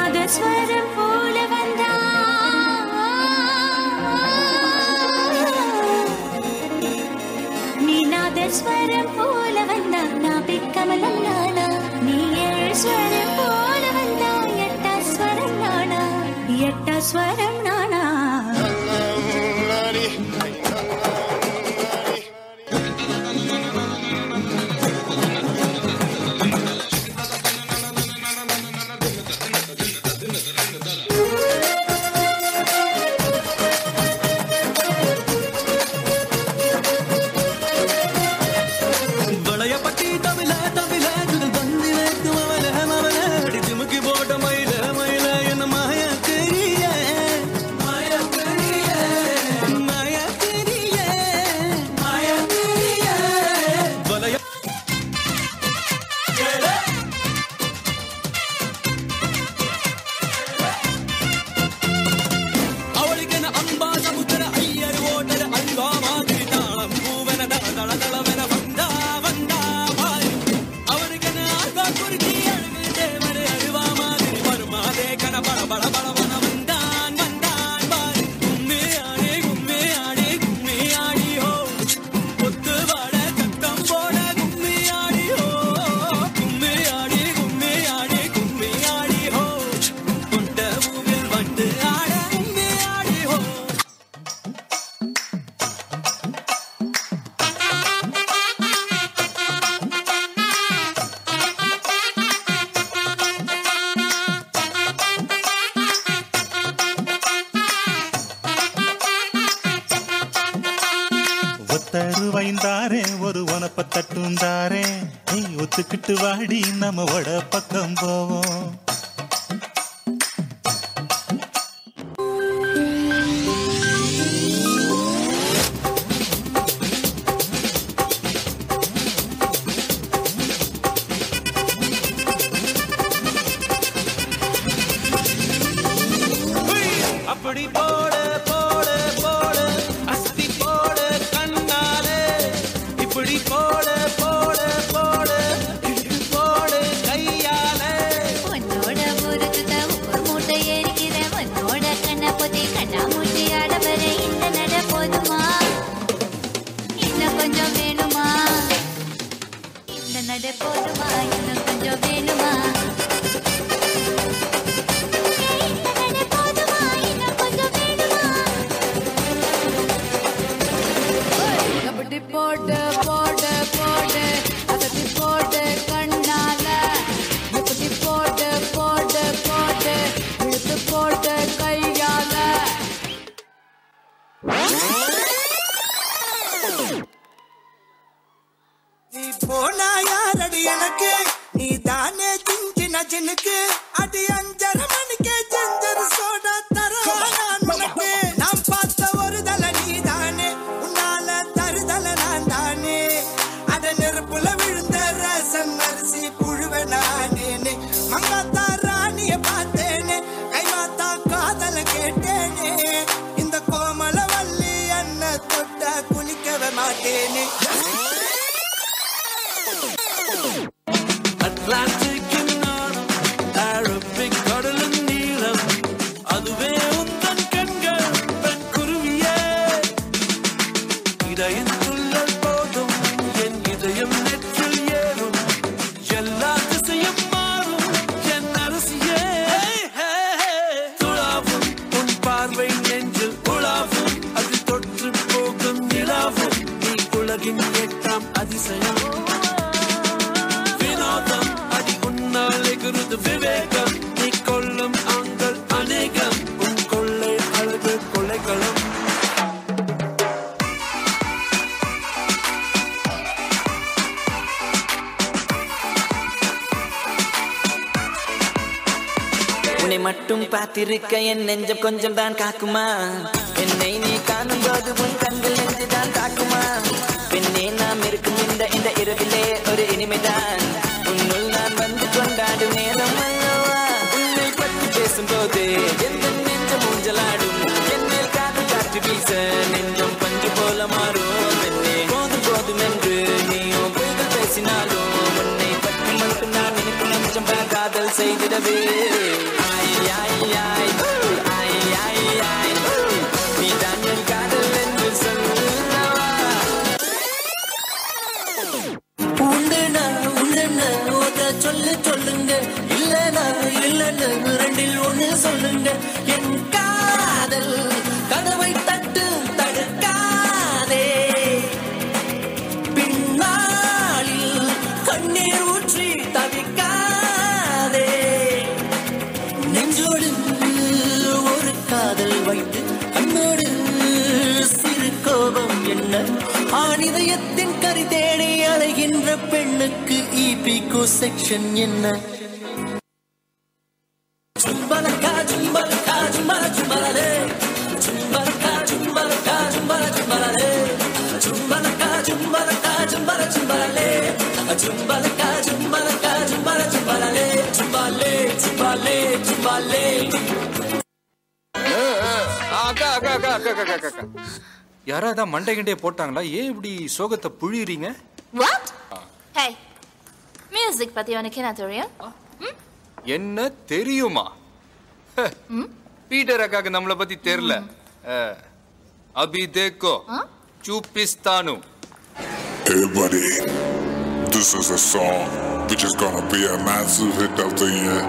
நாதஸ்வரம் போல வந்தா நீ நாதஸ்வரம் போல வந்தா நாபி கமலம் நானா நீ ஏழ்ஸ்வரம் போல வந்தா எட்டாஸ்வரம் நானா எட்டாஸ்வரம் நானா வைந்தாரே ஒரு உனப்ப தட்டுந்தாரே நீ ஒத்துக்கிட்டு வாடி நம்ம வட பக்கம் போவோம் அப்படி போட போட போட அஸ்தி போட கண்ணாலே இப்படி போட போட போட போட கையாலே உன்னோட ஊருக்கு ஒரு மூட்டை ஏறிக்கிற உன்னோட கண்ண பொதி கண்ணா மூட்டி ஆடவர இந்த நட போதுமா இன்னும் கொஞ்சம் வேணுமா இந்த நட போதுமா இன்னும் கொஞ்சம் வேணுமா போடு போடு போடு அதட்டி போடு கண்ணால இப்படி போடு போடு போடு இழுத்து போடு கையால நீ போனா யாரடி எனக்கு நீ தானே சின்ன சின்னுக்கு அடி 5:30 மணிக்கு ஜஞ்சர் சோடா தர உனக்கு நான் பார்த்த ஒரு தலை நீ தானே உன்னால தருதல நான் தானே அட நெருப்புல விழுந்த ரசம் அரிசி புழுவ நானேனே மங்காத்தா ராணிய பார்த்தேனே கைமாத்தா காதல கேட்டேனே இந்த கோமல வள்ளி அண்ண தொட்ட குளிக்கவே மாட்டேனே அட்லாண்டிக் நாடும் அரபிக் கடலும் நீளம் அதுவே உந்தன் கண்கள் குருவியே இதயம் துள்ளல் போதும் என் இதயம் நெற்றில் ஏறும் எல்லா திசையும் மாறும் என் அரசியே துளாவும் உன் பார்வை நெஞ்சில் உலாவும் அது தொற்று போகும் நிலாவும் நீ உலகின் 8ஆம் அதிசயம் வினோதம் அடி உன்னால் எகுருது விவேகம் நீ கொள்ளும் ஆண்கள் அநேகம் உன் கொள்ளை அழகு கொலைகளும் உன்னை மட்டும் பார்த்திருக்க என் நெஞ்சம் கொஞ்சம் தான் காக்குமா என்னை நீ காணும் போது உன் கண்கள் நெஞ்சுதான் காக்குமா பெண்ணே நாம் இருக்கும் இந்த இரவிலே ஒரு இனிமைதான் உன்னுள் நான் வந்து கொண்டாடும் நேரம் அல்லவா உன்னை பற்றி பேசும்போது எந்த நெஞ்சம் ஊஞ்சலாடும் என்னில் காதல் காற்று வீச நெஞ்சம் பஞ்சு போல மாறும் பெண்ணே போதும் போதும் என்று நீயும் பொய்கள் பேசினாலும் உன்னை பற்றி மட்டும் நான் நினைக்கும் நெஞ்சம் காதல் செய்திடவே சொல்லுங்க இல்லனா இல்லன்னு ரெண்டில் ஒண்ணு சொல்லுங்க என் காதல் கதவை தட்டு தடுக்காதே பின்னாளில் கண்ணீர் ஊற்றி தவிக்காதே நெஞ்சோடு ஒரு காதல் வைத்து கண்ணோடு சிறு கோபம் என்ன ஆணிதயத்தின் கரி தேடி அலைகின்ற பெண்ணுக்கு ஈபிகோ செக்ஷன் என்ன ஜும்பலக்கா ஜும்பலக்கா ஜும்பல ஜும்பலலே ஜும்பலக்கா ஜும்பலக்கா ஜும்பல ஜும்பலலே ஜும்பலக்கா ஜும்பலக்கா ஜும்பல ஜும்பலலே ஜும்பலக்கா ஜும்பலக்கா ஜும்பல ஜும்பலலே ஜும்பலே ஜும்பலே ஜும்பலே அக்கா அக்கா அக்கா அக்கா அக்கா அக்கா யாராவது மண்டை கிண்டே போட்டாங்களா? ஏன் இப்படி சோகத்தை புழியறீங்க? What? Hey, music பத்தி உனக்கு என்ன தெரியும்? என்ன தெரியுமா? பீட்டர் அக்காக்கு நம்மள பத்தி தெரியல. அபி தேக்கோ சூப்பிஸ்தானு. Hey buddy, this is a song which is gonna be a massive hit of the year.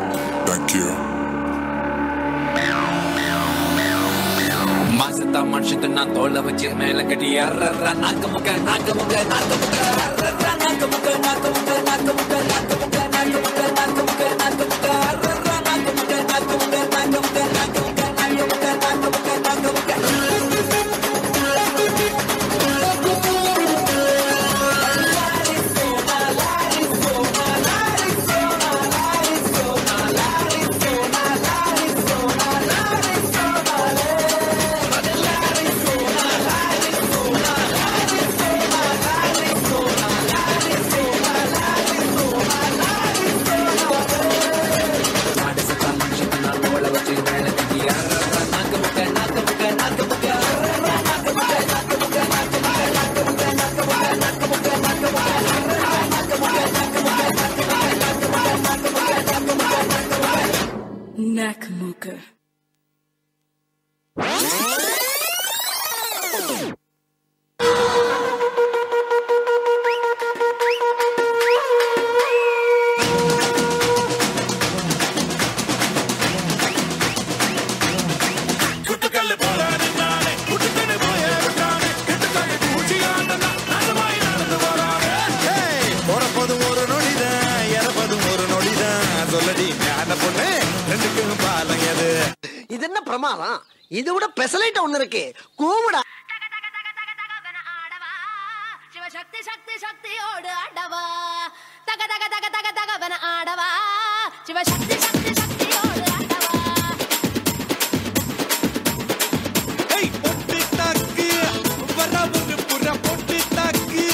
Thank you. மாசத்தா மனுஷத்து நான் தோலை வச்சு மேல கட்டி அர்ற நாக்க முக்க நாக்க முக்க நாக்க முக்க அர்ற நாக்க முக்க நாக்க முக்க நாக்க முக்க நாக்க முக்க நாக்க முக்க நாக்க முக்க நாக்க முக்க அர்ற நாக்க முக்க நாக்க முக்க நாக்க முக்க நாக்க முக்க நாக்க முக்க நாக்க முக்க நாக்க முக்க Nakamooka. இது என்ன பிரமாதம்? இது விட பெசலைட் ஒண்ணு இருக்கு. கூவுடா. சிவசக்தி சக்தி சக்தியோடு ஆடவா தக தக தக தக தகவன ஆடவா சிவசக்தி சக்தி சக்தியோடு ஆடவா. ஏய் பொட்டி தாக்கு வரவுரு புற பொட்டி தாக்கு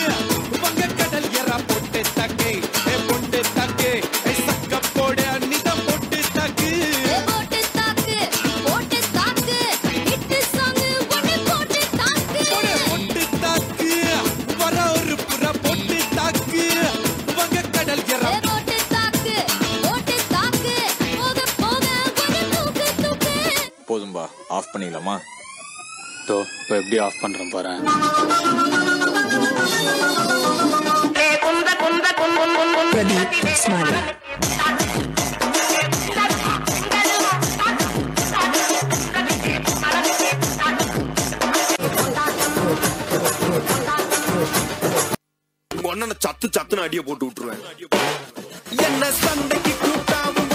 வங்க கடல் எற பொட்டி தாக்கு ஏ பொட்டி தாக்கு ஏ சக்க போட நிதம் பொட்டி தாக்கு போட்டு தாக்கு ஹிட் சாங் ஒன்னு போட்டு தாக்கு பொட்டி தாக்கு வரவுரு புற பொட்டி தாக்கு வங்க கடல் எற போட்டு தாக்கு போக போக ஒரு தூக்கு தூக்கு. போதும்பா, ஆஃப் பண்ணிடலாமா? தோ இப்போ எப்படி ஆஃப் பண்றேன் பாரு. Pradeep Smiley. ஒன்னு சத்து சத்துன்னு அடிய போட்டு விட்டுருவேன். என்ன சண்டைக்கு கூட்டாவும்